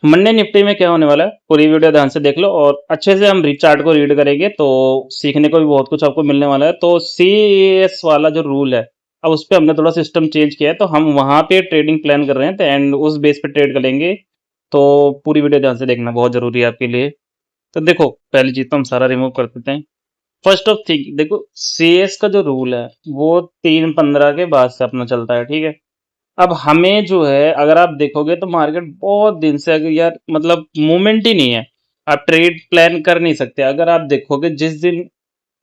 Monday Nifty में क्या होने वाला है, पूरी वीडियो ध्यान से देख लो और अच्छे से हम चार्ट को रीड करेंगे तो सीखने को भी बहुत कुछ आपको मिलने वाला है। तो CAS वाला जो रूल है, अब उस पे हमने थोड़ा सिस्टम चेंज किया है, तो हम वहां पे ट्रेडिंग प्लान कर रहे हैं तो एंड उस बेस पे ट्रेड करेंगे। तो पूरी वीडियो ध्यान से देखना बहुत जरूरी है आपके लिए। तो देखो, पहली चीज तो हम सारा रिमूव कर देते हैं। फर्स्ट ऑफ थिंग देखो, CS का जो रूल है वो 3:15 के बाद से अपना चलता है, ठीक है। अब हमें जो है, अगर आप देखोगे तो मार्केट बहुत दिन से अगर यार मतलब मूवमेंट ही नहीं है। आप ट्रेड प्लान कर नहीं सकते। अगर आप देखोगे जिस दिन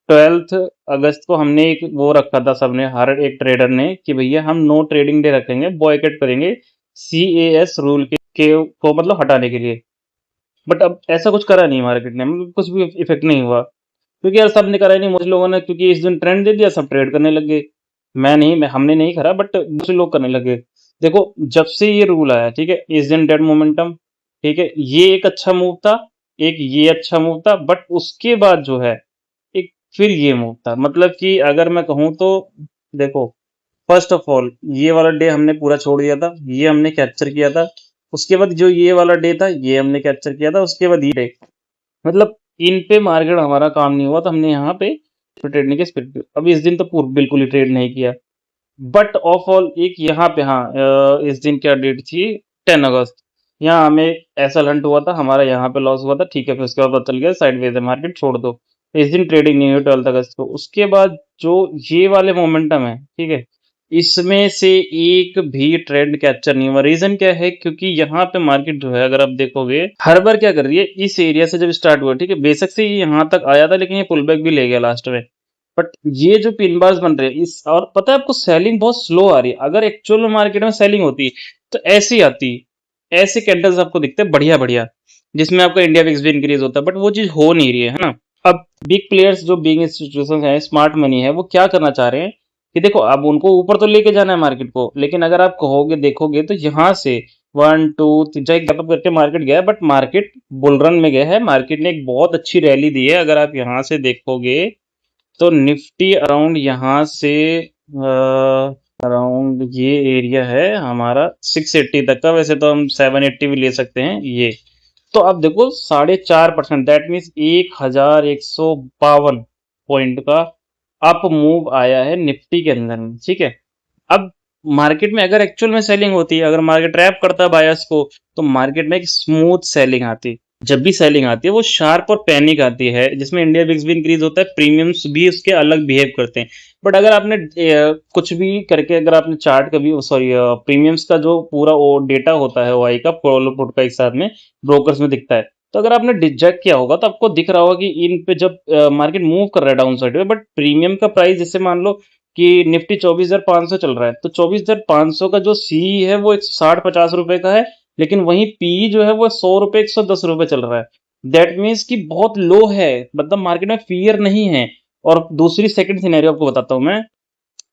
12 अगस्त को हमने एक वो रखा था, सबने हर एक ट्रेडर ने, कि भैया हम नो ट्रेडिंग डे रखेंगे, बॉयकट करेंगे CAS रूल के को मतलब हटाने के लिए। बट अब ऐसा कुछ करा नहीं मार्केट ने, मतलब कुछ भी इफेक्ट नहीं हुआ, क्योंकि यार सबने करा ही नहीं, मुझे लोगों ने, क्योंकि इस दिन ट्रेंड दे दिया, सब ट्रेड करने लग गए। मैं हमने नहीं करा, बट दूसरे लोग करने लगे। देखो, जब से ये रूल आया, ठीक है, इस दिन डेड मोमेंटम, ठीक है, ये एक अच्छा मूव था, एक ये अच्छा मूव था, बट उसके बाद जो है एक फिर ये मूव था। मतलब कि अगर मैं कहूँ तो देखो, फर्स्ट ऑफ ऑल ये वाला डे हमने पूरा छोड़ दिया था, ये हमने कैप्चर किया था। उसके बाद जो ये वाला डे था ये हमने कैप्चर किया था, उसके बाद ये डे, मतलब इन पे मार्केट हमारा काम नहीं हुआ, तो हमने यहाँ पे ट्रेड नहीं किया स्पिरिट। अब इस दिन तो बिल्कुल ही ट्रेड नहीं किया। बट ऑफ ऑल एक यहाँ पे, हाँ, इस दिन क्या डेट थी, 10 अगस्त। यहाँ हमें ऐसा लंट हुआ था, हमारा यहाँ पे लॉस हुआ था, ठीक है, फिर उसके बाद पता चल गया साइडवेज है मार्केट, छोड़ दो। इस दिन ट्रेडिंग नहीं हुई 12 अगस्त को। उसके बाद जो ये वाले मोमेंटम है, ठीक है, इसमें से एक भी ट्रेंड कैप्चर नहीं हुआ। रीजन क्या है, क्योंकि यहाँ पे मार्केट जो है, अगर आप देखोगे, हर बार क्या कर रही है, इस एरिया से जब स्टार्ट हुआ, ठीक है, बेशक से ये यहाँ तक आया था, लेकिन ये पुल बैक भी ले गया लास्ट में। बट ये जो पिन बार्स बन रहे हैं इस, और पता है आपको, सेलिंग बहुत स्लो आ रही है। अगर एक्चुअल में मार्केट में सेलिंग होती तो ऐसी आती, ऐसे कैंडल्स आपको दिखते हैं बढ़िया बढ़िया, जिसमें आपका इंडिया विक्स भी इंक्रीज होता है, बट वो चीज हो नहीं रही है ना। अब बिग प्लेयर्स जो बिग इंस्टीट्यूशन है, स्मार्ट मनी है, वो क्या करना चाह रहे हैं कि देखो, अब उनको ऊपर तो लेके जाना है मार्केट को, लेकिन अगर आप कहोगे देखोगे तो यहाँ से 1 2 3 चाहे गैप करके मार्केट गया है, बट मार्केट बुल रन में गया है। मार्केट ने एक बहुत अच्छी रैली दी है। अगर आप यहाँ से देखोगे तो निफ्टी अराउंड यहाँ से अराउंड ये एरिया है हमारा 680 तक का, वैसे तो हम 780 भी ले सकते हैं ये। तो अब देखो 4.5%, दैट मीन्स 1152 पॉइंट का अप मूव आया है निफ्टी के अंदर में, ठीक है। अब मार्केट में अगर एक्चुअल में सेलिंग होती है, अगर मार्केट ट्रैप करता है बायर्स को, तो मार्केट में एक स्मूथ सेलिंग आती। जब भी सेलिंग आती है वो शार्प और पैनिक आती है, जिसमें इंडिया विक्स भी इंक्रीज होता है, प्रीमियम्स भी उसके अलग बिहेव करते हैं। बट अगर आपने कुछ भी करके, अगर आपने चार्ट कभी, सॉरी, प्रीमियम्स का जो पूरा वो डेटा होता है OI का, पोलो पुट का एक साथ में ब्रोकर्स में दिखता है, तो अगर आपने डिजेक्ट किया होगा तो आपको दिख रहा होगा कि इन पे जब मार्केट मूव कर रहा है डाउन साइड में, बट प्रीमियम का प्राइस, जैसे मान लो कि निफ्टी 24,500 चल रहा है, तो 24,500 का जो सी है वो 160-50 रुपए का है, लेकिन वहीं पी जो है वो 100 रुपए 110 रुपए चल रहा है। दैट मीन्स कि बहुत लो है, मतलब मार्केट में फियर नहीं है। और दूसरी सेकंड सिनेरियो आपको बताता हूं मैं,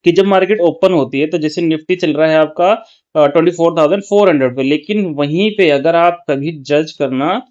कि जब मार्केट ओपन होती है तो जैसे निफ्टी चल रहा है आपका 24,400 पे, लेकिन वहीं पे अगर आप कभी जज करना,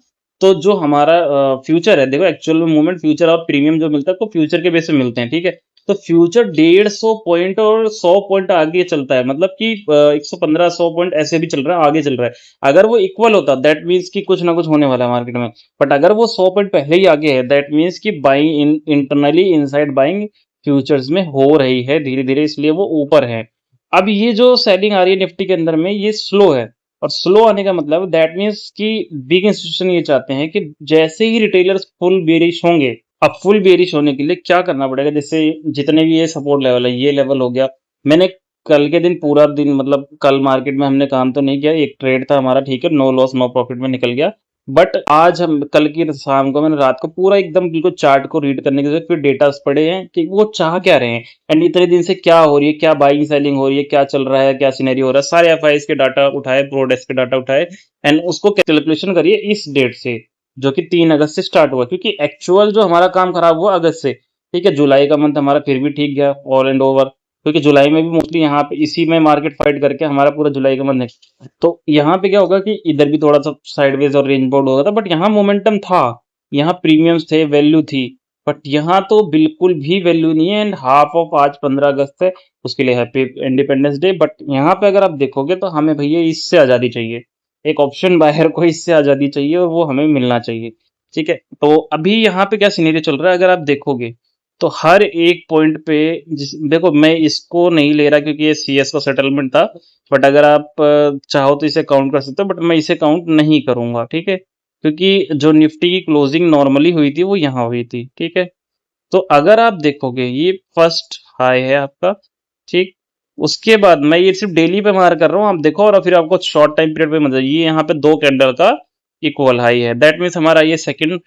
तो जो हमारा फ्यूचर है, देखो एक्चुअल में मूवमेंट फ्यूचर और प्रीमियम जो मिलता है तो फ्यूचर के बेस पे मिलते हैं, ठीक है। तो फ्यूचर 150 पॉइंट और 100 पॉइंट आगे चलता है, मतलब कि 115-100 पॉइंट ऐसे भी चल रहा है, आगे चल रहा है। अगर वो इक्वल होता, दैट मीन्स कि कुछ ना कुछ होने वाला है मार्केट में। बट अगर वो 100 पॉइंट पहले ही आगे है, दैट मीन्स कि buying internally inside buying futures में हो रही है धीरे धीरे, इसलिए वो ऊपर है। अब ये जो सेलिंग आ रही है निफ्टी के अंदर में, ये स्लो है। और स्लो आने का मतलब दैट मीन्स कि बिग इंस्टीट्यूशन ये चाहते हैं कि जैसे ही रिटेलर्स फुल बेरिश होंगे, अब फुल बेरिश होने के लिए क्या करना पड़ेगा, जैसे जितने भी ये सपोर्ट लेवल है, ये लेवल हो गया। मैंने कल के दिन पूरा दिन, मतलब कल मार्केट में हमने काम तो नहीं किया, एक ट्रेड था हमारा, ठीक है, नो लॉस नो प्रॉफिट में निकल गया। बट आज हम, कल की शाम को मैंने रात को पूरा एकदम बिल्कुल चार्ट को रीड करने के बाद फिर डेटा पढ़े हैं कि वो चाह क्या रहे हैं, एंड इतने दिन से क्या हो रही है, क्या बाइंग सेलिंग हो रही है, क्या चल रहा है, क्या सिनेरियो हो रहा है। सारे FIs के डाटा उठाए, प्रोडेक्स के डाटा उठाए, एंड उसको कैलकुलेशन करिए इस डेट से, जो कि 3 अगस्त से स्टार्ट हुआ, क्योंकि एक्चुअल जो हमारा काम खराब हुआ अगस्त से, ठीक है। जुलाई का मंथ हमारा फिर भी ठीक गया ऑल एंड ओवर, क्योंकि जुलाई में भी मोस्टली यहाँ पे इसी में मार्केट फाइट करके हमारा पूरा जुलाई का मंथ है। तो यहाँ पे क्या होगा कि इधर भी थोड़ा सा साइडवेज और रेंज बाउंड होगा था, बट यहाँ मोमेंटम था, यहाँ प्रीमियम्स थे, वैल्यू थी। बट यहाँ तो बिल्कुल भी वैल्यू नहीं है, एंड हाफ ऑफ आज 15 अगस्त है, उसके लिए हैप्पी इंडिपेंडेंस डे। बट यहाँ पे अगर आप देखोगे तो हमें भैया इससे आज़ादी चाहिए, एक ऑप्शन बायर को इससे आज़ादी चाहिए और वो हमें मिलना चाहिए, ठीक है? तो अभी यहाँ पे क्या सिनेरियो चल रहा है अगर आप देखोगे, तो हर एक पॉइंट पे देखो मैं इसको नहीं ले रहा क्योंकि ये सीएस का सेटलमेंट था, बट अगर आप चाहो तो इसे काउंट कर सकते हो, बट मैं इसे काउंट नहीं करूँगा, ठीक है? क्योंकि जो निफ्टी की क्लोजिंग नॉर्मली हुई थी, वो यहाँ हुई थी, ठीक है? तो अगर आप देखोगे ये फर्स्ट हाई है आपका, ठीक? उसके बाद मैं ये सिर्फ डेली पे मार कर रहा हूँ, आप देखो और फिर आपको शॉर्ट टाइम पीरियड पे मतलब ये यहाँ पे 2 कैंडल का इक्वल हाई है, दैट मीन्स हमारा ये सेकंड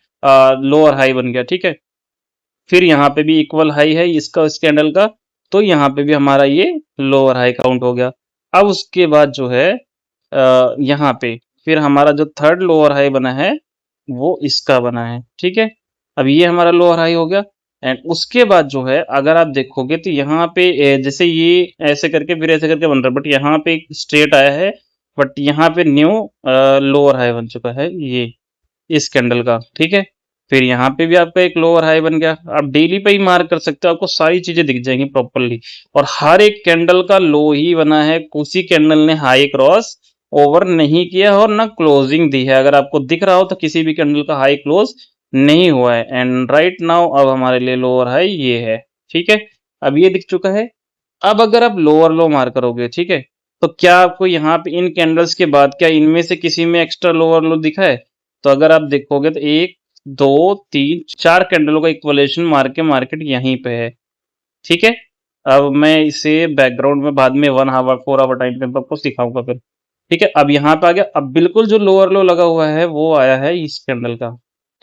लोअर हाई बन गया, ठीक है? फिर यहाँ पे भी इक्वल हाई है इसका इस कैंडल का, तो यहाँ पे भी हमारा ये लोअर हाई काउंट हो गया। अब उसके बाद जो है यहाँ पे फिर हमारा जो थर्ड लोअर हाई बना है वो इसका बना है, ठीक है? अब ये हमारा लोअर हाई हो गया एंड उसके बाद जो है अगर आप देखोगे तो यहाँ पे जैसे ये ऐसे करके फिर ऐसे करके बन रहा है, बट यहाँ पे एक स्ट्रेट आया है, बट यहाँ पे न्यू लोअर हाई बन चुका है ये इस कैंडल का, ठीक है? फिर यहाँ पे भी आपका एक लोअर हाई बन गया। आप डेली पे ही मार्क कर सकते हो, आपको सारी चीजें दिख जाएंगी प्रॉपरली। और हर एक कैंडल का लो ही बना है, उसी कैंडल ने हाई क्रॉस ओवर नहीं किया और ना क्लोजिंग दी है। अगर आपको दिख रहा हो तो किसी भी कैंडल का हाई क्लोज नहीं हुआ है एंड राइट नाउ अब हमारे लिए लोअर हाई ये है, ठीक है? अब ये दिख चुका है। अब अगर आप लोअर लो मार करोगे, ठीक है, तो क्या आपको यहाँ पे इन कैंडल्स के बाद क्या इनमें से किसी में एक्स्ट्रा लोअर लो दिखा है? तो अगर आप देखोगे तो 1 2 3 4 कैंडलों का इक्वलेशन मार के मार्केट यहीं पे है, ठीक है? अब मैं इसे बैकग्राउंड में बाद में 1 आवर 4 आवर टाइम फ्रेम पे आपको सिखाऊंगा फिर, ठीक है? अब यहाँ पे आ गया। अब बिल्कुल जो लोअर लो लगा हुआ है वो आया है इस कैंडल का,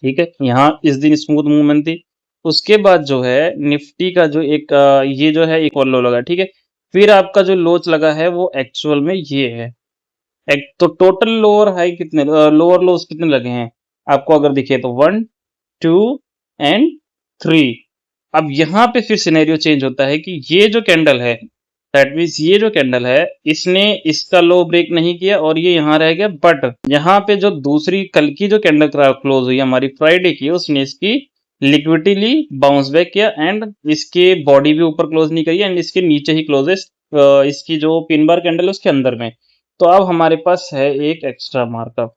ठीक है? यहाँ इस दिन स्मूथ मूवमेंट थी। उसके बाद जो है निफ्टी का जो एक ये जो है इक्वल लो लगा, ठीक है? फिर आपका जो लोच लगा है वो एक्चुअल में ये है। एक तो टोटल लोअर हाई कितने लोअर लोस कितने लगे हैं आपको अगर दिखे तो 1 2 एंड 3। अब यहाँ पे फिर सिनेरियो चेंज होता है कि ये जो कैंडल है दैट मीन्स ये जो कैंडल है इसने इसका लो ब्रेक नहीं किया और ये यहाँ रह गया, बट यहाँ पे जो दूसरी कल की जो कैंडल क्लोज हुई हमारी फ्राइडे की उसने इसकी लिक्विडिटी ली, बाउंस बैक किया एंड इसके बॉडी भी ऊपर क्लोज नहीं करी एंड इसके नीचे ही क्लोजेस इसकी जो पिन बार कैंडल है उसके अंदर में। तो अब हमारे पास है एक एक्स्ट्रा मार्कअप,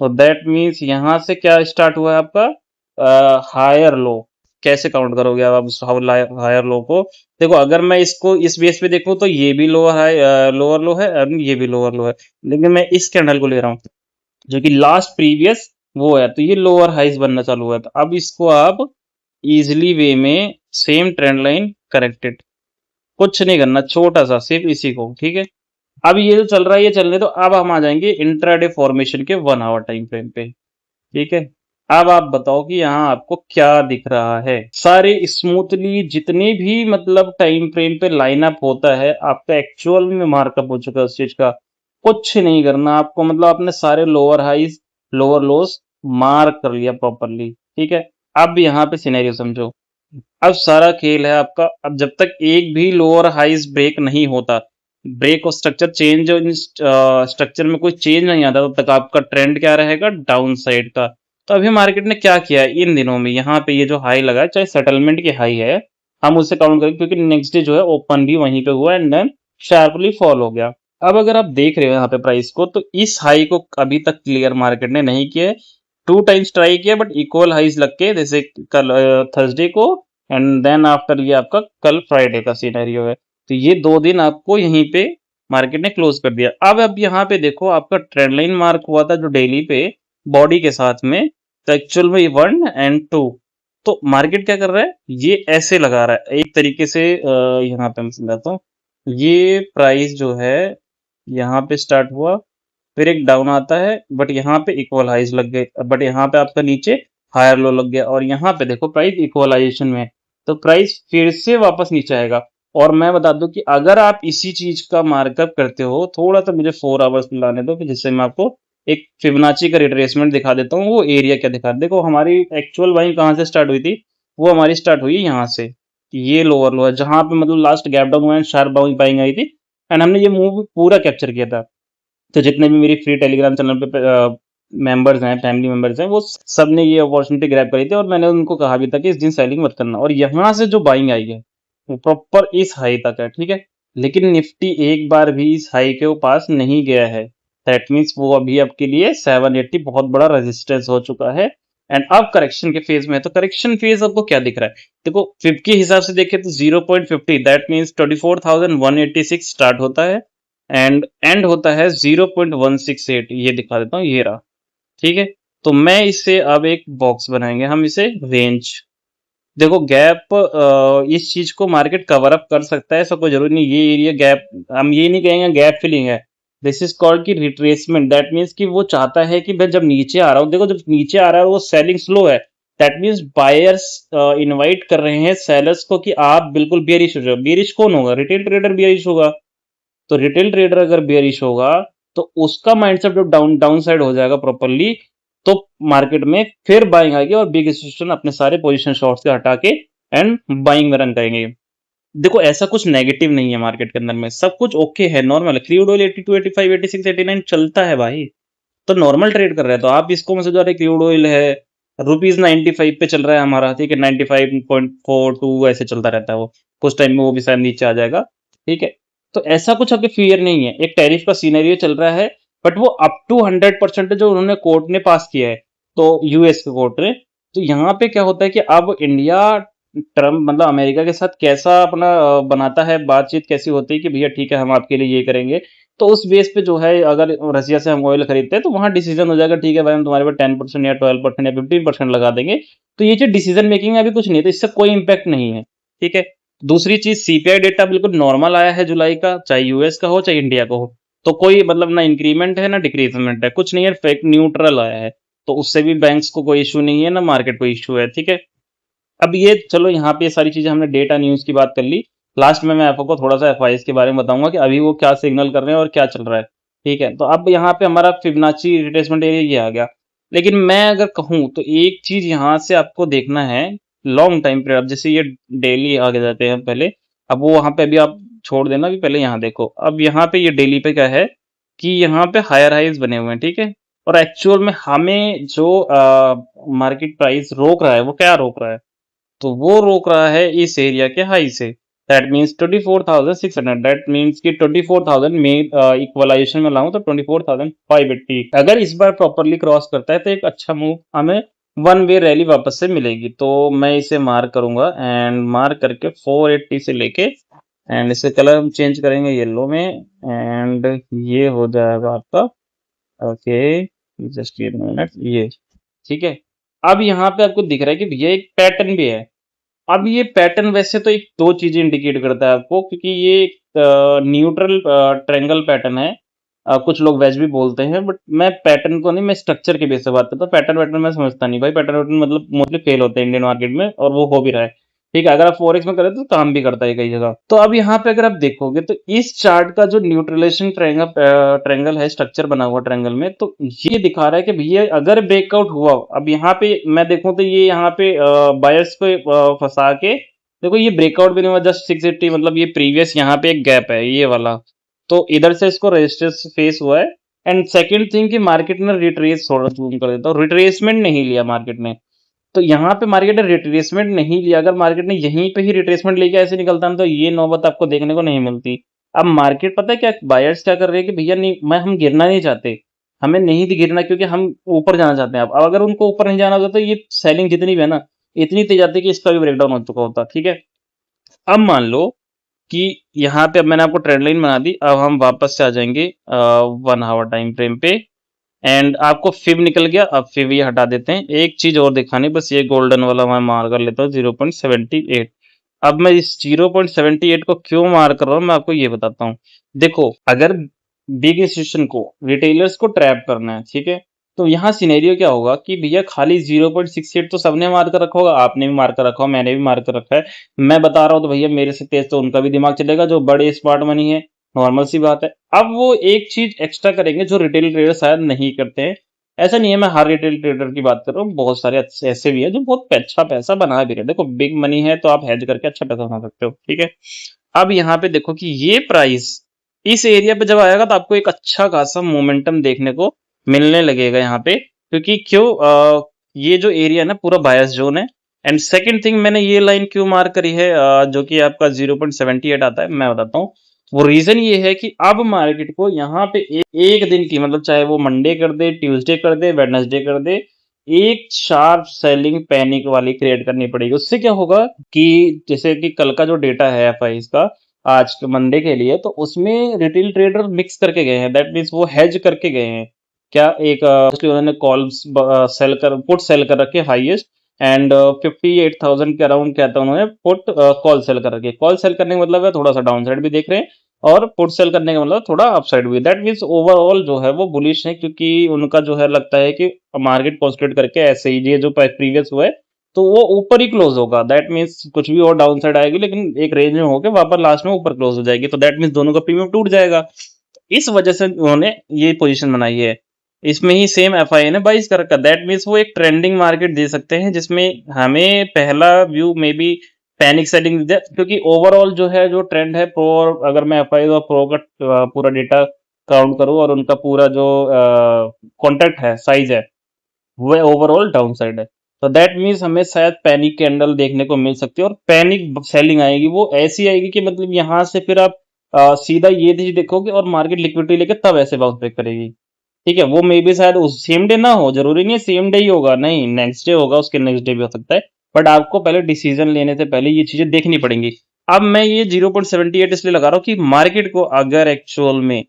तो दैट मीन्स यहाँ से क्या स्टार्ट हुआ है आपका हायर लो। कैसे काउंट करोगे अब आप उस हायर लो को? देखो अगर मैं इसको इस बेस पे देखूं तो ये भी लोअर हाई लोअर लो है और ये भी लोअर लो है, लेकिन मैं इस कैंडल को ले रहा हूँ जो कि लास्ट प्रीवियस वो है, तो ये लोअर हाइज बनना चालू हुआ है। तो अब इसको आप इजिली वे में सेम ट्रेंड लाइन करेक्टेड, कुछ नहीं करना, छोटा सा सिर्फ इसी को, ठीक है? अब ये जो चल रहा है ये चलने तो अब हम आ जाएंगे इंट्राडे फॉर्मेशन के 1 आवर टाइम फ्रेम पे, ठीक है? अब आप बताओ कि यहाँ आपको क्या दिख रहा है? सारे स्मूथली जितने भी मतलब टाइम फ्रेम पे लाइनअप होता है आपका एक्चुअल में मार्कअप हो चुका है उस चीज का। कुछ नहीं करना आपको, मतलब आपने सारे lower highs lower lows mark कर लिया प्रॉपरली, ठीक है? अब यहाँ पे सिनेरियो समझो। अब सारा खेल है आपका, अब जब तक एक भी लोअर हाइज ब्रेक नहीं होता, ब्रेक और स्ट्रक्चर चेंज स्ट्रक्चर में कोई चेंज नहीं आता तब तक आपका ट्रेंड क्या रहेगा? डाउन साइड का। तो अभी मार्केट ने क्या किया है इन दिनों में, यहाँ पे ये जो हाई लगा है चाहे सेटलमेंट की हाई है हम उसे काउंट करें क्योंकि नेक्स्ट डे जो है ओपन भी वहीं पे हुआ एंड देन शार्पली फॉल हो गया। अब अगर आप देख रहे हो यहाँ पे प्राइस को तो इस हाई को अभी तक क्लियर मार्केट ने नहीं किया है। 2 टाइम्स ट्राई किया बट इक्वल हाइज लग के, जैसे कल थर्सडे को एंड देन आफ्टर ये आपका कल फ्राइडे का सिनेरियो है। तो ये 2 दिन आपको यहीं पे मार्केट ने क्लोज कर दिया। अब यहाँ पे देखो आपका ट्रेंड लाइन मार्क हुआ था जो डेली पे बॉडी के साथ में, तो एक्चुअल में 1 एंड 2। तो मार्केट क्या कर रहा है? ये ऐसे लगा रहा है एक तरीके से। यहाँ पे मैं समझाता हूँ, ये प्राइस जो है यहाँ पे स्टार्ट हुआ, फिर एक डाउन आता है बट यहाँ पे इक्वल हाइज लग गए, बट यहाँ पे आपका नीचे हायर लो लग गया और यहाँ पे देखो प्राइस इक्वलाइजेशन में है, तो प्राइस फिर से वापस नीचे आएगा। और मैं बता दूं कि अगर आप इसी चीज का मार्कअप करते हो, थोड़ा सा मुझे 4 आवर्स लाने दो जिससे मैं आपको एक फिबोनाची का रिट्रेसमेंट दिखा देता हूँ, वो एरिया क्या दिखा। देखो हमारी एक्चुअल बाइंग कहाँ से स्टार्ट हुई थी? वो हमारी स्टार्ट हुई यहाँ से, ये लोअर लो है जहां पे मतलब लास्ट गैप डाउन हुआ है, शार्प बाइंग आई थी एंड हमने ये मूव पूरा कैप्चर किया था। तो जितने भी मेरी फ्री टेलीग्राम चैनल पे मेंबर्स हैं, फैमिली मेंबर्स हैं, वो सब ने ये अपॉर्चुनिटी ग्रैब करी थी और मैंने उनको कहा भी था कि इस दिन सेलिंग मत करना। और यहाँ से जो बाइंग आई है वो प्रॉपर इस हाई तक है, ठीक है? लेकिन निफ्टी एक बार भी इस हाई के पास नहीं गया है। दैट मीन्स वो अभी आपके लिए 780 बहुत बड़ा रेजिस्टेंस हो चुका है एंड अब करेक्शन के फेज में है। तो करेक्शन फेज आपको क्या दिख रहा है? देखो फिब के हिसाब से देखें तो 0.50 दैट मीन्स 24,186 स्टार्ट होता है एंड एंड होता है 0.168। ये दिखा देता हूँ, ये रहा। ठीक है, तो मैं इससे अब एक बॉक्स बनाएंगे हम, इसे रेंज। देखो गैप इस चीज को मार्केट कवर अप कर सकता है, ऐसा कोई जरूरी नहीं ये एरिया गैप, हम ये नहीं कहेंगे गैप फिलिंग है। दिस इज कॉल्ड की रिट्रेसमेंट। दैट मीन्स कि वो चाहता है कि भाई जब नीचे आ रहा हूँ, देखो जब नीचे आ रहा है वो सेलिंग स्लो है। दैट मीन्स बायर्स इनवाइट कर रहे हैं सेलर्स को कि आप बिल्कुल बेरिश हो जाओ। बेरिश कौन होगा? रिटेल ट्रेडर बेरिश होगा। तो रिटेल ट्रेडर अगर बेयरिश होगा तो उसका माइंडसेट जब डाउन साइड हो जाएगा प्रॉपरली, तो मार्केट में फिर बाइंग आएगी और बिग इंस्टीट्यूशन अपने सारे पोजीशन शॉर्ट्स के हटा के एंड बाइंग में रन करेंगे। देखो ऐसा कुछ नेगेटिव नहीं है मार्केट के अंदर में, सब कुछ ओके है, नॉर्मल है। क्रूड ऑयल 82, 85, 86, 89 चलता है भाई, तो नॉर्मल ट्रेड कर रहे हैं। तो आप इसको में समझो क्रूड ऑयल है रुपीज 95 पे चल रहा है हमारा, ठीक है, 95.42 ऐसे चलता रहता है वो, कुछ टाइम में वो भी शायद नीचे आ जाएगा। ठीक है, तो ऐसा कुछ आपके फियर नहीं है। एक टैरिफ का सीनेरियो चल रहा है बट वो अप टू 100% जो उन्होंने कोर्ट ने पास किया है, तो यूएस के कोर्ट ने। तो यहाँ पे क्या होता है कि अब इंडिया ट्रम्प मतलब अमेरिका के साथ कैसा अपना बनाता है, बातचीत कैसी होती है कि भैया ठीक है हम आपके लिए ये करेंगे। तो उस बेस पे जो है अगर रसिया से हम ऑयल खरीदते हैं तो वहां डिसीजन हो जाएगा, ठीक है भाई हम तुम्हारे पे 10% या 12% या 15% लगा देंगे। तो ये जो डिसीजन मेकिंग है अभी कुछ नहीं है, तो इससे कोई इम्पैक्ट नहीं है। ठीक है, दूसरी चीज सीपीआई डेटा बिल्कुल नॉर्मल आया है जुलाई का, चाहे यूएस का हो चाहे इंडिया का हो। तो कोई मतलब ना इंक्रीमेंट है ना डिक्रीजमेंट है, कुछ नहीं है, फेक न्यूट्रल आया है। तो उससे भी बैंक्स को कोई इशू नहीं है ना मार्केट को इशू है। ठीक है, अब ये चलो यहाँ पे ये सारी चीजें हमने डेटा न्यूज की बात कर ली। लास्ट में मैं आपको थोड़ा सा एफआईएस के बारे में बताऊंगा कि अभी वो क्या सिग्नल कर रहे हैं और क्या चल रहा है। ठीक है, तो अब यहाँ पे हमारा फिबोनाची रिट्रेसमेंट एरिया ये आ गया। लेकिन मैं अगर कहूँ तो एक चीज यहाँ से आपको देखना है लॉन्ग टाइम पीरियड, जैसे ये डेली आगे जाते हैं पहले। अब वो वहां पे अभी आप छोड़ देना, अभी पहले यहाँ देखो। अब यहाँ पे ये डेली पे क्या है कि यहाँ पे हायर हाइज बने हुए हैं। ठीक है, और एक्चुअल में हमें जो मार्केट प्राइस रोक रहा है वो क्या रोक रहा है? तो वो रोक रहा है इस एरिया के हाई से। That means 24,600। दैट मीन्स कि 24,000 में इक्वलाइजेशन में लाऊं तो 24,580। अगर इस बार प्रॉपरली क्रॉस करता है तो एक अच्छा मूव हमें वन वे रैली वापस से मिलेगी। तो मैं इसे मार्क करूंगा एंड मार्क करके 480 से लेके एंड इसे कलर हम चेंज करेंगे येलो में एंड ये हो जाएगा आपका ओके, जस्ट मिनट ये। ठीक है, अब यहाँ पे आपको दिख रहा है कि भैया एक पैटर्न भी है। अब ये पैटर्न वैसे तो एक दो चीजें इंडिकेट करता है आपको, क्योंकि ये न्यूट्रल ट्रायंगल पैटर्न है। कुछ लोग वेज भी बोलते हैं बट मैं पैटर्न को नहीं, मैं स्ट्रक्चर के बेस से बात करता हूँ। पैटर्न पैटर्न मैं समझता नहीं भाई, पैटर्न पैटर्न मतलब मोस्टली फेल होते हैं इंडियन मार्केट में और वो हो भी रहा है। ठीक है, अगर आप फॉरेक्स में करें तो काम भी करता है कई जगह। तो अब यहाँ पे अगर आप देखोगे तो इस चार्ट का जो न्यूट्रलाइजेशन ट्रायंगल है, स्ट्रक्चर बना हुआ ट्रायंगल में, तो ये दिखा रहा है कि भैया अगर ब्रेकआउट हुआ, अब यहाँ पे मैं देखूं तो ये यहाँ पे बायर्स को फंसा के देखो ये ब्रेकआउट भी नहीं हुआ, जस्ट 680 मतलब ये प्रीवियस यहाँ पे एक गैप है ये वाला। तो इधर से इसको रेजिस्टेंस फेस हुआ है। एंड सेकंड थिंग कि मार्केट ने रिट्रेस, थोड़ा जूम कर देता हूँ, रिट्रेसमेंट नहीं लिया मार्केट ने। तो यहाँ पे मार्केट ने रिट्रेसमेंट नहीं लिया। अगर मार्केट ने यहीं पे ही रिट्रेसमेंट लेके ऐसे निकलता ना तो ये नौबत आपको देखने को नहीं मिलती। अब मार्केट पता है क्या बायर्स क्या कर रहे हैं कि भैया नहीं, मैं हम गिरना नहीं चाहते, हमें नहीं गिरना क्योंकि हम ऊपर जाना चाहते हैं। अब अगर उनको ऊपर नहीं जाना होता तो ये सेलिंग जितनी भी है ना इतनी तेज आती है कि इसका भी ब्रेकडाउन हो चुका होता। ठीक है, अब मान लो कि यहाँ पे अब मैंने आपको ट्रेंड लाइन बना दी। अब हम वापस से आ जाएंगे 1 आवर टाइम फ्रेम पे एंड आपको फिब निकल गया। अब फिब ये हटा देते हैं, एक चीज और दिखानी, बस ये गोल्डन वाला मैं मार कर लेता हूँ 0.78। अब मैं इस 0.78 को क्यों मार कर रहा हूँ मैं आपको ये बताता हूँ। देखो अगर बिग इंस्टीट्यूशन को, रिटेलर्स को ट्रैप करना है, ठीक है, तो यहाँ सिनेरियो क्या होगा कि भैया खाली 0.68 तो सबने मार कर रखा होगा, आपने भी मार कर रखा होगा, मैंने भी मार कर रखा है, मैं बता रहा हूँ तो भैया मेरे से तेज तो उनका भी दिमाग चलेगा जो बड़े स्मार्ट मनी है, नॉर्मल सी बात है। अब वो एक चीज एक्स्ट्रा करेंगे जो रिटेल ट्रेडर शायद नहीं करते हैं। ऐसा नहीं है मैं हर रिटेल ट्रेडर की बात कर रहा हूँ, बहुत सारे ऐसे भी है जो बहुत अच्छा पैसा बना भी रहे। देखो बिग मनी है तो आप हेज करके अच्छा पैसा बना सकते हो। ठीक है, अब यहाँ पे देखो कि ये प्राइस इस एरिया पे जब आएगा तो आपको एक अच्छा खासा मोमेंटम देखने को मिलने लगेगा यहाँ पे, क्योंकि क्यों ये जो एरिया है ना पूरा बायस जोन है। एंड सेकंड थिंग मैंने ये लाइन क्यों मार्क करी है जो कि आपका 0.78 आता है, मैं बताता हूँ। वो रीजन ये है कि अब मार्केट को यहाँ पे एक दिन की, मतलब चाहे वो मंडे कर दे, ट्यूसडे कर दे, वेडनेसडे कर दे, एक शार्प सेलिंग पैनिक वाली क्रिएट करनी पड़ेगी। उससे क्या होगा कि जैसे कि कल का जो डेटा है एफआई का आज के मंडे के लिए, तो उसमें रिटेल ट्रेडर मिक्स करके गए हैं, दैट मीन्स वो हेज करके गए हैं। क्या एक उन्होंने कॉल्स सेल कर पुट सेल कर रखे हाईएस्ट, एंड 58,000 के अराउंड क्या था, उन्होंने पुट कॉल सेल कर रखे। कॉल सेल करने का मतलब है थोड़ा सा डाउन साइड भी देख रहे हैं, और पुट सेल करने का मतलब थोड़ा अपसाइड भी। दैट मीन्स ओवरऑल जो है वो बुलिश है, क्योंकि उनका जो है लगता है कि मार्केट कॉन्सेंट्रेट करके ऐसे ही ये जो प्रीवियस हुआ है तो वो ऊपर ही क्लोज होगा। दैट मीन्स कुछ भी और डाउन साइड आएगी लेकिन एक रेंज में होकर वापस लास्ट में ऊपर क्लोज हो जाएगी, तो दैट मीन्स दोनों का प्रीमियम टूट जाएगा। इस वजह से उन्होंने ये पोजीशन बनाई है। इसमें ही सेम एफआई ने 22 कर रखा। दैट मीन्स वो एक ट्रेंडिंग मार्केट दे सकते हैं, जिसमें हमें पहला व्यू में भी पैनिक सेलिंग दे, क्योंकि ओवरऑल जो है जो ट्रेंड है प्रो, अगर मैं एफआई और प्रो का पूरा डेटा काउंट करूं और उनका पूरा जो कॉन्ट्रैक्ट है साइज है वो ओवरऑल डाउन साइड है। तो दैट मीन्स हमें शायद पैनिक कैंडल देखने को मिल सकती है, और पैनिक सेलिंग आएगी, वो ऐसी आएगी कि मतलब यहाँ से फिर आप सीधा ये चीज देखोगे और मार्केट लिक्विडिटी लेके तब ऐसे बाउंस बैक करेगी। ठीक है, वो मे बी शायद उस सेम डे ना हो, जरूरी नहीं है सेम डे ही होगा, नहीं नेक्स्ट डे होगा, उसके नेक्स्ट डे भी हो सकता है। बट आपको पहले डिसीजन लेने से पहले ये चीजें देखनी पड़ेंगी। अब मैं ये 0.78 इसलिए लगा रहा हूँ कि मार्केट को अगर एक्चुअल में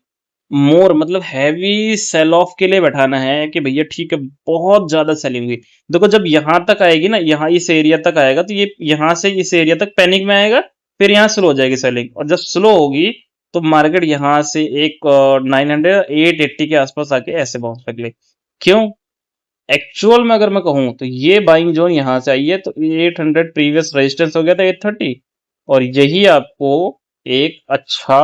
मोर मतलब हैवी सेल ऑफ के लिए बैठाना है कि भैया ठीक है बहुत ज्यादा सेलिंग हुई, देखो जब यहां तक आएगी ना, यहाँ इस एरिया तक आएगा तो ये यहाँ से इस एरिया तक पैनिक में आएगा, फिर यहाँ स्लो हो जाएगी सेलिंग, और जब स्लो होगी तो मार्केट यहाँ से एक 900 880 के आसपास आके ऐसे बाउंस बैक ले। क्यों? एक्चुअल में अगर मैं कहूँ तो ये बाइंग जोन यहाँ से आई है, तो 800 प्रीवियस रेजिस्टेंस हो गया था 830, और यही आपको एक अच्छा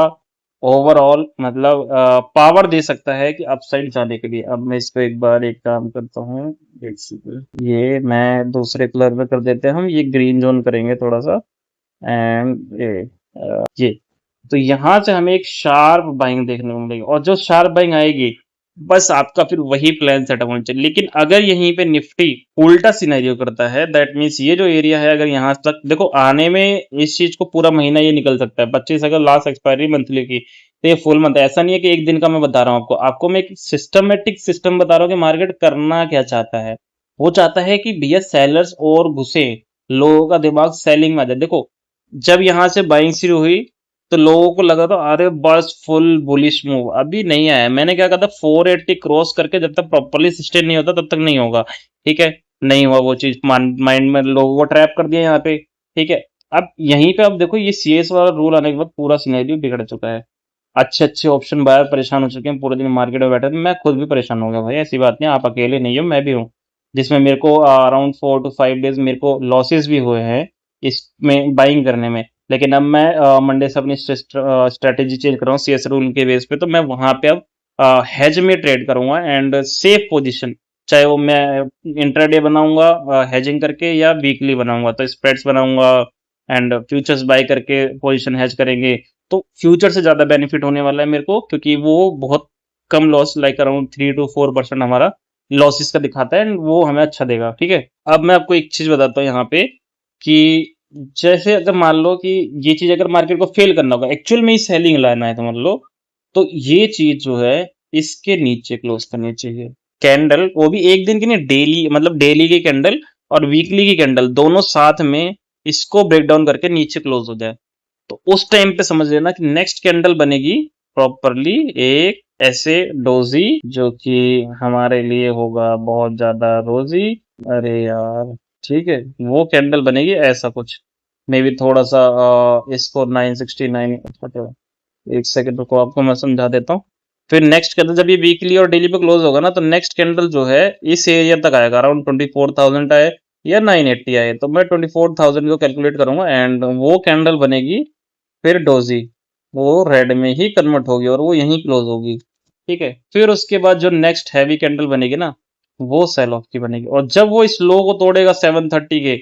ओवरऑल मतलब पावर दे सकता है कि अपसाइड जाने के लिए। अब मैं इस पे एक बार एक काम करता हूँ, एक सेकंड, ये मैं दूसरे कलर में कर देते हैं, हम ये ग्रीन जोन करेंगे थोड़ा सा, एंड ये तो यहाँ से हमें एक शार्प बाइंग देखने को मिलेगी, और जो शार्प बाइंग आएगी बस आपका फिर वही प्लान सेटअप होना चाहिए। लेकिन अगर यहीं पे निफ्टी उल्टा सिनेरियो करता है, दैट मीन्स ये जो एरिया है अगर यहाँ तक देखो आने में, इस चीज को पूरा महीना ये निकल सकता है, 25 अगर लास्ट एक्सपायरी मंथली की, तो ये फुल मंथ, ऐसा नहीं है कि एक दिन का मैं बता रहा हूँ आपको, मैं एक सिस्टमेटिक सिस्टम बता रहा हूँ कि मार्केट करना क्या चाहता है। वो चाहता है कि भैया सेलर्स और घुसे, लोगों का दिमाग सेलिंग में आ जाए। देखो जब यहाँ से बाइंग शुरू हुई तो लोगों को लगा था अरे बस फुल बुलिश मूव, अभी नहीं आया। मैंने क्या कहा था, 480 क्रॉस करके जब तक प्रॉपरली सस्टेन नहीं होता तब तक नहीं होगा। ठीक है, नहीं हुआ वो चीज, माइंड में लोगों को ट्रैप कर दिया यहाँ पे। ठीक है, अब यहीं पे अब देखो ये सीएस वाला रूल आने के बाद पूरा सिनेरियो बिगड़ चुका है। अच्छे अच्छे ऑप्शन बायर परेशान हो चुके हैं, पूरे दिन मार्केट में बैठे थे, मैं खुद भी परेशान हो गया भाई, ऐसी बात नहीं, आप अकेले नहीं हो, मैं भी हूँ, जिसमें मेरे को अराउंड 4 to 5 डेज मेरे को लॉसेस भी हुए हैं इसमें बाइंग करने में। लेकिन अब मैं मंडे से अपनी स्ट्रेटेजी चेंज कर रहा हूँ सीएस रूल के बेस पे, तो मैं वहां पे अब हेज में ट्रेड करूंगा एंड सेफ पोजीशन, चाहे वो मैं इंट्राडे बनाऊंगा हेजिंग करके या वीकली बनाऊंगा, तो स्प्रेड्स बनाऊंगा एंड फ्यूचर्स बाय करके पोजीशन हेज करेंगे। तो फ्यूचर से ज्यादा बेनिफिट होने वाला है मेरे को, क्योंकि वो बहुत कम लॉस, लाइक अराउंड 3 to 4% हमारा लॉसेस का दिखाता है, एंड वो हमें अच्छा देगा। ठीक है, अब मैं आपको एक चीज बताता हूँ यहाँ पे कि जैसे अगर मान लो कि ये चीज अगर मार्केट को फेल करना होगा, एक्चुअल में ही सेलिंग लाना है तो मान लो, तो ये चीज जो है इसके नीचे क्लोज करनी चाहिए कैंडल, वो भी एक दिन की नहीं, डेली, मतलब डेली की कैंडल और वीकली की कैंडल दोनों साथ में इसको ब्रेक डाउन करके नीचे क्लोज हो जाए, तो उस टाइम पे समझ लेना कि नेक्स्ट कैंडल बनेगी प्रॉपरली एक ऐसे डोजी, जो कि हमारे लिए होगा बहुत ज्यादा रोजी। अरे यार, ठीक है, वो कैंडल बनेगी ऐसा कुछ, मे बी थोड़ा सा इसको 969, एक सेकंड रुको आपको मैं समझा देता हूँ। फिर नेक्स्ट कैंडल जब ये वीकली और डेली पे क्लोज होगा ना, तो नेक्स्ट कैंडल जो है इस एरिया तक आएगा, अराउंड 24,000 आए या 980 आए, तो मैं 24,000 को कैलकुलेट करूंगा, एंड वो कैंडल बनेगी फिर डोजी, वो रेड में ही कन्वर्ट होगी और वो यहीं क्लोज होगी। ठीक है, फिर उसके बाद जो नेक्स्ट हैवी कैंडल बनेगी ना, वो सेल ऑफ की बनेगी, और जब वो इस लो को तोड़ेगा 730 के,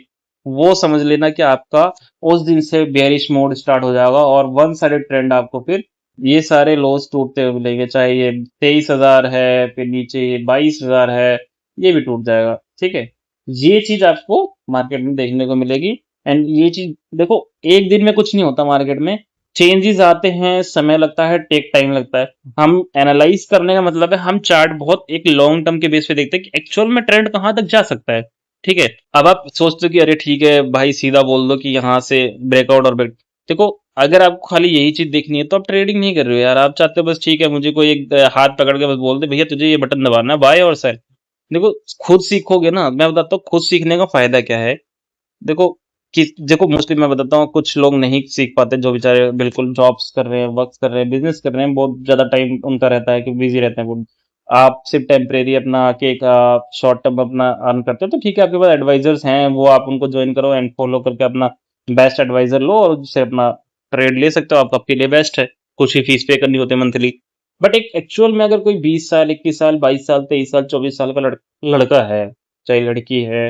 वो समझ लेना कि आपका उस दिन से बेयरिश मोड स्टार्ट हो जाएगा, और वन साइडेड ट्रेंड आपको फिर ये सारे लोस टूटते हुए मिलेंगे, चाहे ये 23,000 है, फिर नीचे ये 22,000 है, ये भी टूट जाएगा। ठीक है, ये चीज आपको मार्केट में देखने को मिलेगी, एंड ये चीज देखो एक दिन में कुछ नहीं होता मार्केट में, चेंजेस आते हैं, समय लगता है, टेक टाइम लगता है। हम एनालाइज करने का मतलब है हम चार्ट बहुत एक लॉन्ग टर्म के बेस पे देखते हैं कि एक्चुअल में ट्रेंड कहाँ तक जा सकता है। ठीक है, अब आप सोचते हो कि अरे ठीक है भाई, सीधा बोल दो कि यहाँ से ब्रेकआउट और ब्रेक। देखो, अगर आपको खाली यही चीज देखनी है तो आप ट्रेडिंग नहीं कर रहे हो यार। आप चाहते हो बस ठीक है, मुझे कोई एक हाथ पकड़ के बस बोल दे भैया तुझे ये बटन दबाना है, बाय और सेल। देखो, खुद सीखोगे ना, मैं बताता हूँ खुद सीखने का फायदा क्या है। देखो कि देखो मोस्टली मैं बताता हूँ, कुछ लोग नहीं सीख पाते जो बेचारे बिल्कुल जॉब्स कर रहे हैं, वर्क कर रहे हैं, बिजनेस कर रहे हैं, बहुत ज्यादा टाइम उनका रहता है कि बिजी रहते हैं वो। आप सिर्फ टेम्परेरी अपना आके एक शॉर्ट टर्म अपना अर्न करते हो तो ठीक है, आपके पास एडवाइजर्स हैं, वो आप उनको ज्वाइन करो एंड फॉलो करके अपना बेस्ट एडवाइजर लो और उससे अपना ट्रेड ले सकते हो। आप आपके लिए बेस्ट है, कुछ ही फीस पे करनी होती है मंथली। बट एक एक्चुअल में अगर कोई 20 साल, 21 साल, 22 साल, 23 साल, 24 साल का लड़का है, चाहे लड़की है,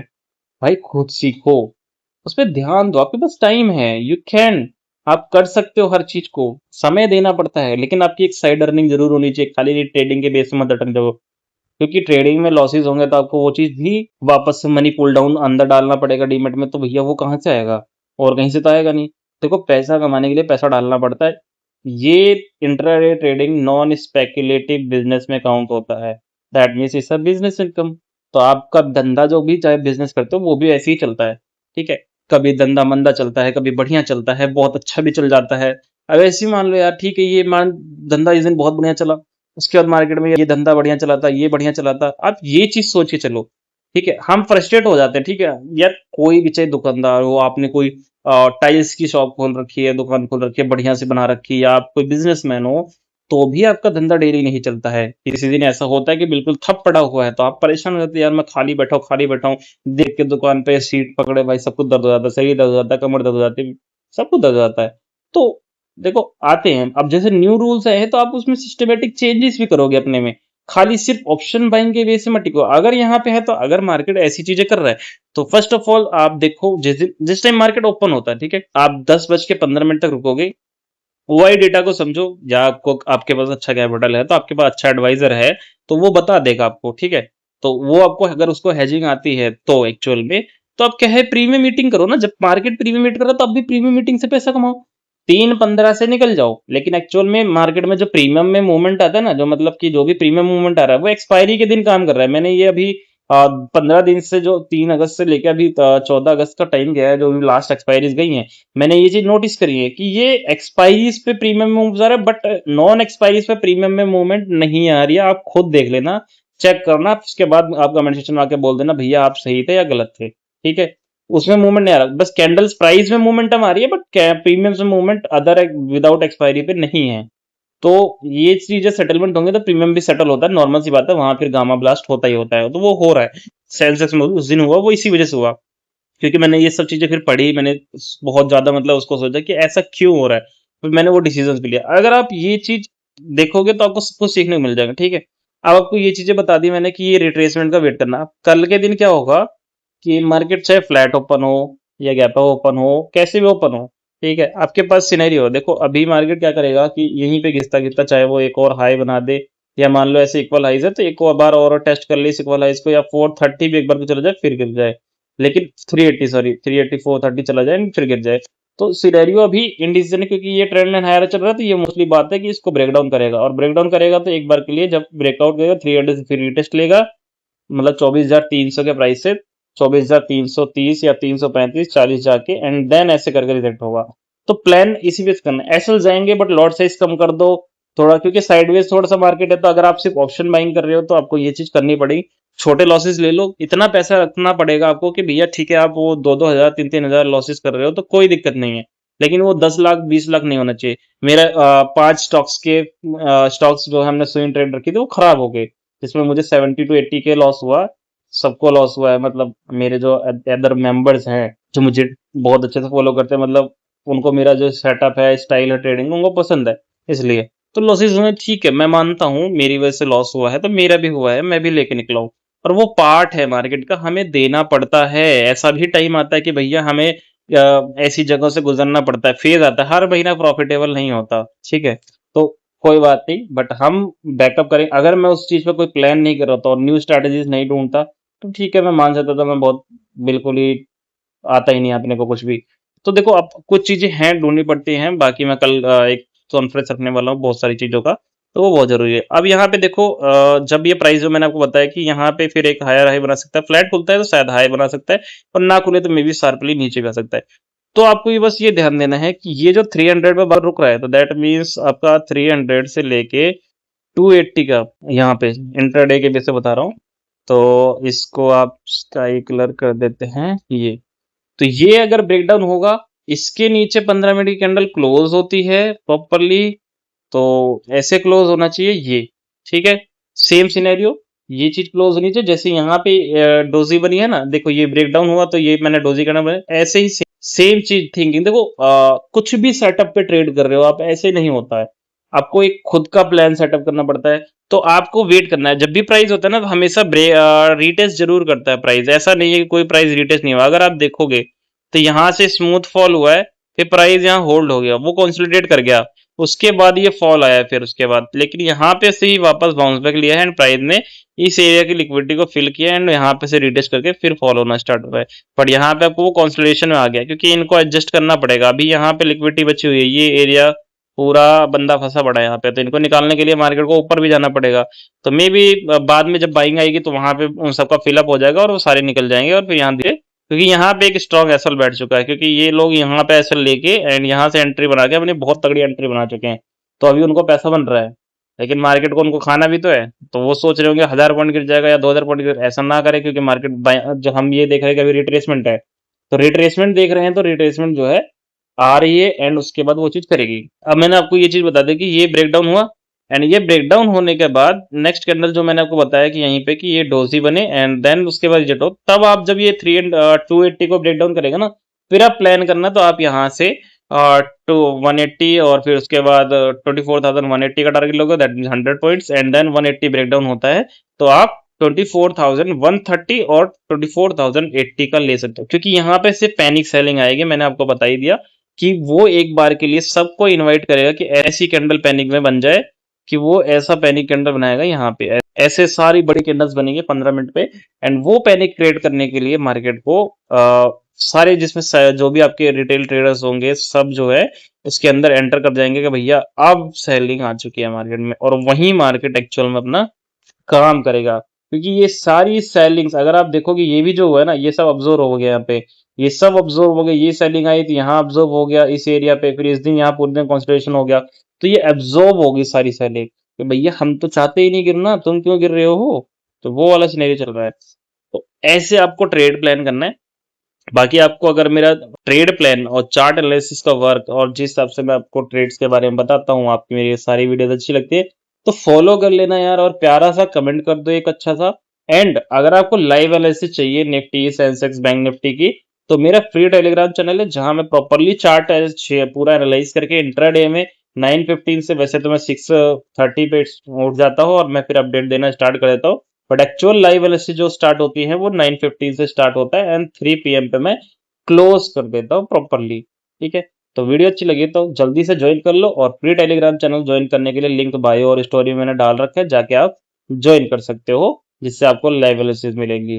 भाई खुद सीखो, उस पे ध्यान दो, आपके पास टाइम है, यू कैन, आप कर सकते हो हर चीज को। समय देना पड़ता है लेकिन आपकी एक साइड अर्निंग जरूर होनी चाहिए, खाली ट्रेडिंग के बेस में मत अटक जाओ। क्योंकि ट्रेडिंग में लॉसेस होंगे तो आपको वो चीज भी वापस से मनी पुल डाउन अंदर डालना पड़ेगा डीमेट में, तो भैया वो कहाँ से आएगा, और कहीं से तो आएगा नहीं। देखो, पैसा कमाने के लिए पैसा डालना पड़ता है। ये intraday trading non speculative business में काउंट होता है। That means it's a business income. तो आपका धंधा जो भी चाहे बिजनेस करते हो वो भी ऐसे ही चलता है। ठीक है, कभी धंधा मंदा चलता है, कभी बढ़िया चलता है, बहुत अच्छा भी चल जाता है। अब ऐसे ही मान लो यार, ठीक है, ये मान धंधा इस दिन बहुत बढ़िया चला, उसके बाद मार्केट में ये धंधा बढ़िया चला था, ये बढ़िया चला था, आप ये चीज सोच के चलो। ठीक है, हम फ्रस्ट्रेट हो जाते हैं। ठीक है यार, कोई भी चाहे दुकानदार हो, आपने कोई टाइल्स की शॉप खोल रखी है, दुकान खोल रखी है, बढ़िया से बना रखी है, या आप कोई बिजनेसमैन हो, तो भी आपका धंधा डेली नहीं चलता है। किसी दिन ऐसा होता है कि बिल्कुल ठप पड़ा हुआ है तो आप परेशान हो जाते हैं, यार मैं खाली बैठा हूँ, देख के दुकान पे सीट पकड़े भाई सब कुछ दर्द हो जाता है, शरीर दर्द हो जाता है, कमर दर्द हो जाती है, सब कुछ दर्द हो जाता है। तो देखो, आते हैं अब जैसे न्यू रूल्स आए हैं तो आप उसमें सिस्टमेटिक चेंजेस भी करोगे अपने में। खाली सिर्फ ऑप्शन बाइंग के बेस से मत टिको। अगर यहाँ पे है तो अगर मार्केट ऐसी चीजें कर रहा है तो फर्स्ट ऑफ ऑल आप देखो, जिस टाइम मार्केट ओपन होता है, ठीक है, आप 10:15 तक रुकोगे, ओआई डेटा को समझो, या आपको आपके पास अच्छा कैपिटल है तो आपके पास अच्छा एडवाइजर है तो वो बता देगा आपको। ठीक है, तो वो आपको अगर उसको हेजिंग आती है तो एक्चुअल में, तो आप क्या है, प्रीमियम मीटिंग करो ना। जब मार्केट प्रीमियम मीट कर रहा है तो आप भी प्रीमियम मीटिंग से पैसा कमाओ, 3:15 से निकल जाओ। लेकिन एक्चुअल में मार्केट में जो प्रीमियम में मूवमेंट आता है ना, जो मतलब कि जो भी प्रीमियम मूवमेंट आ रहा है वो एक्सपायरी के दिन काम कर रहा है। मैंने ये अभी 15 दिन से, जो 3 अगस्त से लेकर अभी 14 अगस्त का टाइम गया है, जो लास्ट एक्सपायरीज गई हैं, मैंने ये चीज नोटिस करी है कि ये एक्सपायरीज पे प्रीमियम मूव आ रहा है बट नॉन एक्सपायरीज पे प्रीमियम में मूवमेंट नहीं आ रही है। आप खुद देख लेना, चेक करना, उसके बाद आप कमेंट सेक्शन में आके बोल देना भैया आप सही थे या गलत थे। ठीक है, उसमें मूवमेंट नहीं आ रहा, बस कैंडल्स प्राइस में मूवमेंटम आ रही है बट प्रीमियम में मूवमेंट अदर विदाउट एक्सपायरी पे नहीं है। तो ये चीजें सेटलमेंट होंगे तो प्रीमियम भी सेटल होता है, नॉर्मल सी बात है, वहां फिर गामा ब्लास्ट होता ही होता है, तो वो हो रहा है। सेंसेक्स में उस दिन हुआ वो इसी वजह से हुआ, क्योंकि मैंने ये सब चीजें फिर पढ़ी, मैंने बहुत ज्यादा मतलब उसको सोचा कि ऐसा क्यों हो रहा है, फिर मैंने वो डिसीजन भी लिया। अगर आप ये चीज देखोगे तो आपको सब कुछ सीखने को मिल जाएगा। ठीक है, अब आपको ये चीजें बता दी मैंने कि ये रिट्रेसमेंट का वेट करना। अब कल के दिन क्या होगा कि मार्केट चाहे फ्लैट ओपन हो या गैप ओपन हो, कैसे भी ओपन हो, ठीक है, आपके पास सिनेरियो देखो, अभी मार्केट क्या करेगा कि यहीं पे घिसता घिसता चाहे वो एक और हाई बना दे, या मान लो ऐसे इक्वल हाइज है तो एक और बार और टेस्ट कर ले इस इक्वल हाइज को, या 430 भी एक बार को चला जाए फिर गिर जाए, लेकिन 380, सॉरी 380, 430 चला जाए फिर गिर जाए। तो सिनेरियो अभी इंडिसीजन है, क्योंकि ये ट्रेंड लाइन हायर चल रहा है तो ये मोस्टली बात है कि इसको ब्रेक डाउन करेगा, और ब्रेक डाउन करेगा तो एक बार के लिए जब ब्रेकआउट करेगा 300 से फिर रीटेस्ट लेगा, मतलब 24,300 के प्राइस से 24,330 या 335, 40 जाके एंड देन ऐसे करके रिजेक्ट होगा। तो प्लान इसी बेस करना है, एसएल जाएंगे बट लॉट साइज कम कर दो थोड़ा, क्योंकि साइडवेज थोड़ा सा मार्केट है, तो अगर आप सिर्फ ऑप्शन बाइंग कर रहे हो तो आपको ये चीज करनी पड़ेगी, छोटे लॉसेस ले लो। इतना पैसा रखना पड़ेगा आपको कि भैया ठीक है, आप वो 2-2 हजार, 3-3 हजार लॉसेस कर रहे हो तो कोई दिक्कत नहीं है, लेकिन वो 10 लाख 20 लाख नहीं होना चाहिए। मेरा 5 स्टॉक्स के स्टॉक्स जो हमने स्विंग ट्रेड रखी थी वो खराब हो गए, जिसमें मुझे 70 to 80 के लॉस हुआ, सबको लॉस हुआ है। मतलब मेरे जो अदर मेंबर्स हैं जो मुझे बहुत अच्छे से फॉलो करते हैं, मतलब उनको मेरा जो सेटअप है, स्टाइल है ट्रेडिंग, उनको पसंद है, इसलिए तो लॉसेस हुए। ठीक है, मैं मानता हूँ मेरी वजह से लॉस हुआ है तो मेरा भी हुआ है, मैं भी लेके निकला हूँ, और वो पार्ट है मार्केट का, हमें देना पड़ता है। ऐसा भी टाइम आता है कि भैया हमें ऐसी जगहों से गुजरना पड़ता है, फेज आता है, हर महीना प्रॉफिटेबल नहीं होता। ठीक है, तो कोई बात नहीं, बट हम बैकअप करें। अगर मैं उस चीज पे कोई प्लान नहीं कर रहा था और न्यू स्ट्रेटेजीज नहीं ढूंढता तो ठीक है, मैं मान सकता था मैं बहुत बिल्कुल ही आता ही नहीं अपने को कुछ भी। तो देखो अब कुछ चीजें हैं ढूंढनी पड़ती हैं, बाकी मैं कल एक कॉन्फ्रेंस रखने वाला हूँ बहुत सारी चीजों का, तो वो बहुत जरूरी है। अब यहाँ पे देखो जब ये प्राइस जो मैंने आपको बताया कि यहाँ पे फिर एक हायर हाई बना सकता है, फ्लैट खुलता है तो शायद हाई बना सकता है, और ना खुले तो मे बी शार्पली नीचे भी आ सकता है। तो आपको ये बस ये ध्यान देना है कि ये जो 300 पे बार रुक रहा है, तो दैट मीन्स आपका 300 से लेके 280 का यहाँ पे इंट्राडे के बेस पे बता रहा हूँ। तो इसको आप स्काई कलर कर देते हैं ये। तो ये अगर ब्रेकडाउन होगा, इसके नीचे 15 मिनट की कैंडल क्लोज होती है प्रॉपरली, तो ऐसे क्लोज होना चाहिए ये, ठीक है। सेम सिनेरियो, ये चीज क्लोज होनी चाहिए जैसे यहाँ पे डोजी बनी है ना, देखो ये ब्रेकडाउन हुआ तो ये मैंने डोजी करना बना, ऐसे ही सेम चीज थिंकिंग। देखो कुछ भी सेटअप पे ट्रेड कर रहे हो आप, ऐसे नहीं होता है, आपको एक खुद का प्लान सेटअप करना पड़ता है। तो आपको वेट करना है, जब भी प्राइस होता है ना तो हमेशा रीटेस्ट जरूर करता है प्राइस, ऐसा नहीं है कि कोई प्राइस रीटेस्ट नहीं हुआ। अगर आप देखोगे तो यहाँ से स्मूथ फॉल हुआ है, फिर प्राइस यहाँ होल्ड हो गया, वो कंसोलिडेट कर गया, उसके बाद ये फॉल आया फिर उसके बाद, लेकिन यहाँ पे से ही वापस बाउंस बैक लिया है एंड प्राइस ने इस एरिया की लिक्विडिटी को फिल किया एंड यहाँ पे से रिटेस्ट करके फिर फॉल होना स्टार्ट हुआ है। बट यहाँ पे आपको वो कंसोलिडेशन में आ गया, क्योंकि इनको एडजस्ट करना पड़ेगा। अभी यहाँ पे लिक्विडिटी बची हुई है, ये एरिया पूरा बंदा फंसा पड़ा है यहाँ पे, तो इनको निकालने के लिए मार्केट को ऊपर भी जाना पड़ेगा। तो मे बी बाद में जब बाइंग आएगी तो वहां पे उन सबका फिलअप हो जाएगा और वो सारे निकल जाएंगे, और फिर यहाँ धीरे, क्योंकि यहाँ पे एक स्ट्रॉन्ग एसएल बैठ चुका है, क्योंकि ये लोग यहाँ पे एसएल लेके एंड यहाँ से एंट्री बना के अपनी बहुत तगड़ी एंट्री बना चुके हैं, तो अभी उनको पैसा बन रहा है। लेकिन मार्केट को उनको खाना भी तो है, तो वो सोच रहे होंगे 1000 पॉइंट गिर जाएगा या 2000 पॉइंट गिर, ऐसा ना करे, क्योंकि मार्केट जो हम ये देख रहे हैं कि अभी रिट्रेसमेंट है, तो रिट्रेसमेंट देख रहे हैं, तो रिट्रेसमेंट जो है आ रही है एंड उसके बाद वो चीज करेगी। अब मैंने आपको ये चीज बता दी कि ये ब्रेकडाउन हुआ, एंड ये ब्रेकडाउन होने के बाद नेक्स्ट कैंडल जो मैंने आपको बताया कि यहीं पे कि ये डोजी बने एंड देन उसके बाद रिजेक्ट हो, तब आप जब ये 280 को ब्रेकडाउन करेगा ना, फिर आप प्लान करना, तो आप यहाँ से टू 180 और फिर उसके बाद 24,180 का टारगेट लोगे, that mean 100 points, and then 180 breakdown होता है तो आप 24,130 और 24,080 का ले सकते हो, क्योंकि यहाँ पे सिर्फ पैनिक सेलिंग आएगी। मैंने आपको बता ही दिया कि वो एक बार के लिए सबको इनवाइट करेगा कि ऐसी कैंडल पैनिक में बन जाए, कि वो ऐसा पैनिक कैंडल बनाएगा यहाँ पे, ऐसे सारी बड़ी कैंडल्स बनेंगे 15 मिनट पे, एंड वो पैनिक क्रिएट करने के लिए मार्केट को सारे जिसमें जो भी आपके रिटेल ट्रेडर्स होंगे सब जो है इसके अंदर एंटर कर जाएंगे कि भैया अब सेलिंग आ चुकी है मार्केट में, और वही मार्केट एक्चुअल में अपना काम करेगा। क्योंकि ये सारी सेलिंग्स अगर आप देखोगे, ये भी जो हुआ है ना, ये सब ऑब्जर्व हो गया यहाँ पे, ये सब ऑब्जर्व हो गया, ये सेलिंग आई थी यहाँ ऑब्जर्व हो गया इस एरिया पे, फिर इस दिन यहाँ पूरे दिन कंसंट्रेशन हो गया, तो ये एब्जॉर्ब होगी सारी सेलिंग कि भैया हम तो चाहते ही नहीं गिरना, तुम क्यों गिर रहे हो, तो वो वाला सिनेरियो चल रहा है। तो ऐसे आपको ट्रेड प्लान करना है। बाकी आपको अगर मेरा ट्रेड प्लान और चार्ट एनालिसिस का वर्क और जिस हिसाब से मैं आपको ट्रेड्स के बारे में बताता हूँ, आपकी मेरी सारी वीडियोस अच्छी लगती है तो फॉलो कर लेना यार, और प्यारा सा कमेंट कर दो एक अच्छा सा। एंड अगर आपको लाइव एनालिसिस चाहिए निफ्टी सेंसेक्स बैंक निफ्टी की, तो मेरा फ्री टेलीग्राम चैनल है जहां मैं प्रॉपरली चार्ट पूरा एनालाइज करके इंट्राडे में 9:15 से, वैसे तो मैं 6:30 पे उठ जाता हूँ और मैं फिर अपडेट देना स्टार्ट कर देता हूँ, बट एक्चुअल लाइव एनालिसिस जो स्टार्ट होती है वो 9:15 से स्टार्ट होता है एंड 3 PM पे मैं क्लोज कर देता हूँ प्रॉपरली, ठीक है। तो वीडियो अच्छी लगी तो जल्दी से ज्वाइन कर लो, और फ्री टेलीग्राम चैनल ज्वाइन करने के लिए लिंक बायो और स्टोरी में मैंने डाल रखा है, जाके आप ज्वाइन कर सकते हो, जिससे आपको लाइव एनालिसिस मिलेंगी।